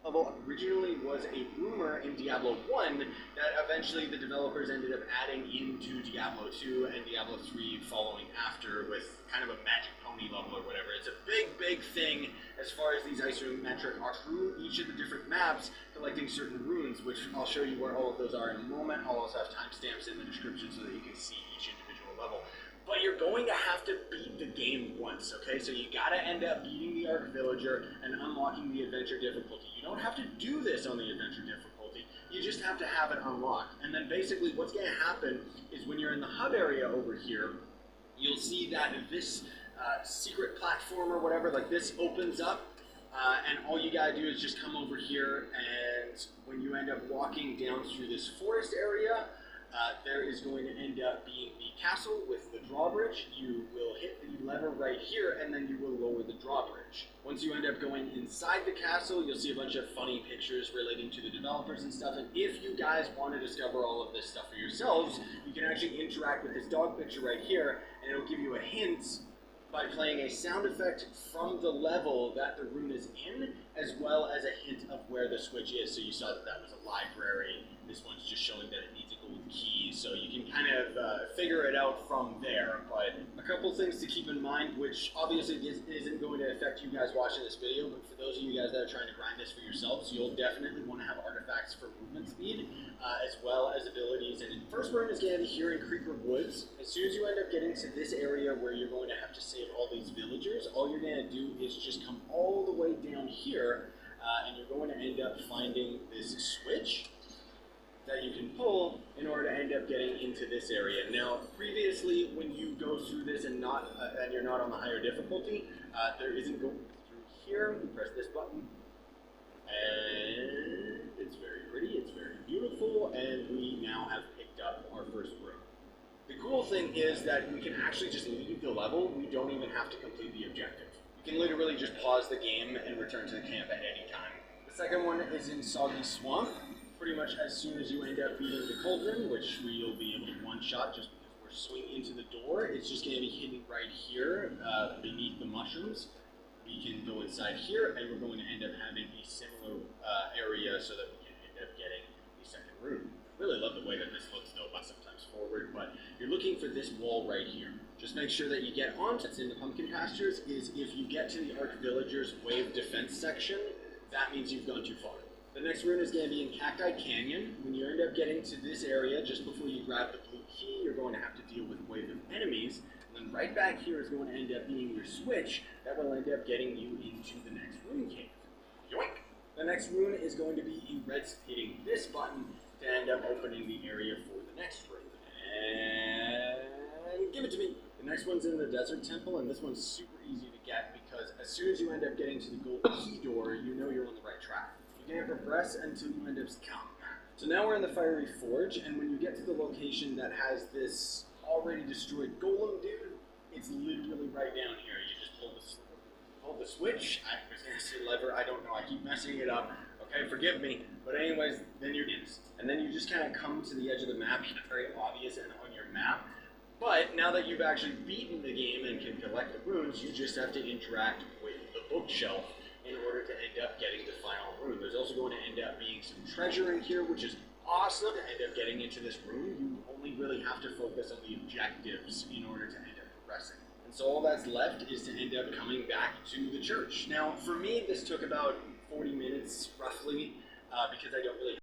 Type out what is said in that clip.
level originally was a rumor in Diablo 1 that eventually the developers ended up adding into Diablo 2 and Diablo 3 following after with kind of a magic pony level or whatever. It's a big thing as far as these ice rune metric are through each of the different maps, collecting certain runes, which I'll show you where all of those are in a moment. I'll also have timestamps in the description so that you can see each individual level. But you're going to have to beat the game once, okay? So you gotta end up beating the Arc Villager and unlocking the adventure difficulty. You don't have to do this on the adventure difficulty, you just have to have it unlocked. And then basically what's gonna happen is when you're in the hub area over here, you'll see that this secret platform or whatever, like this opens up, and all you gotta do is just come over here, and when you end up walking down through this forest area, there is going to end up being the castle with the drawbridge. You will hit the lever right here, and then you will lower the drawbridge. Once you end up going inside the castle, you'll see a bunch of funny pictures relating to the developers and stuff, and if you guys want to discover all of this stuff for yourselves, you can actually interact with this dog picture right here, and it'll give you a hint by playing a sound effect from the level that the rune is in, as well as a hint of where the switch is. So you saw that that was a library. This one's just showing that it needs a gold key, so you can kind of figure it out from there. But a couple things to keep in mind, which obviously isn't going to affect you guys watching this video, but for those of you guys that are trying to grind this for yourselves, you'll definitely want to have artifacts for movement speed, as well as abilities. And first rune is going to be here in Creeper Woods. As soon as you end up getting to this area where you're going to have to save all these villagers, all you're going to do is just come all the way down here, and you're going to end up finding this switch that you can pull in order to end up getting into this area. Now, previously, when you go through this and you're not on the higher difficulty, there isn't going through here. You press this button, and it's very pretty, it's very beautiful, and we now have picked up our first room. The cool thing is that we can actually just leave the level. We don't even have to complete the objective. You can literally just pause the game and return to the camp at any time. The second one is in Soggy Swamp. Pretty much as soon as you end up beating the cauldron, which we'll be able to one-shot just because we're swinging into the door, it's just going to be hidden right here beneath the mushrooms. We can go inside here, and we're going to end up having a similar area so that we can end up getting the second room. Really love the way that this looks, though, but sometimes forward, but you're looking for this wall right here. Just make sure that you get on. That's in the pumpkin pastures. Is if you get to the Arc Villagers wave defense section, that means you've gone too far. The next rune is going to be in Cacti Canyon. When you end up getting to this area, just before you grab the blue key, you're going to have to deal with a wave of enemies. And then right back here is going to end up being your switch that will end up getting you into the next rune cave. Yoink! The next rune is going to be in red, hitting this button to end up opening the area for the next rune. And give it to me! The next one's in the Desert Temple, and this one's super easy to get because as soon as you end up getting to the gold key door, you know you're on the right track. You can't progress until you end up succumb. So now we're in the Fiery Forge, and when you get to the location that has this already destroyed golem dude, it's literally right down here. You just pull the switch. I was going to say lever, I don't know, I keep messing it up. Okay, forgive me. But anyways, then you're in. And then you just kind of come to the edge of the map. It's very obvious and on your map. But now that you've actually beaten the game and can collect the runes, you just have to interact with the bookshelf in order to end up getting the final rune. There's also going to end up being some treasure in here, which is awesome. To end up getting into this room, you only really have to focus on the objectives in order to end up progressing. And so all that's left is to end up coming back to the church. Now, for me, this took about 40 minutes, roughly, because I don't really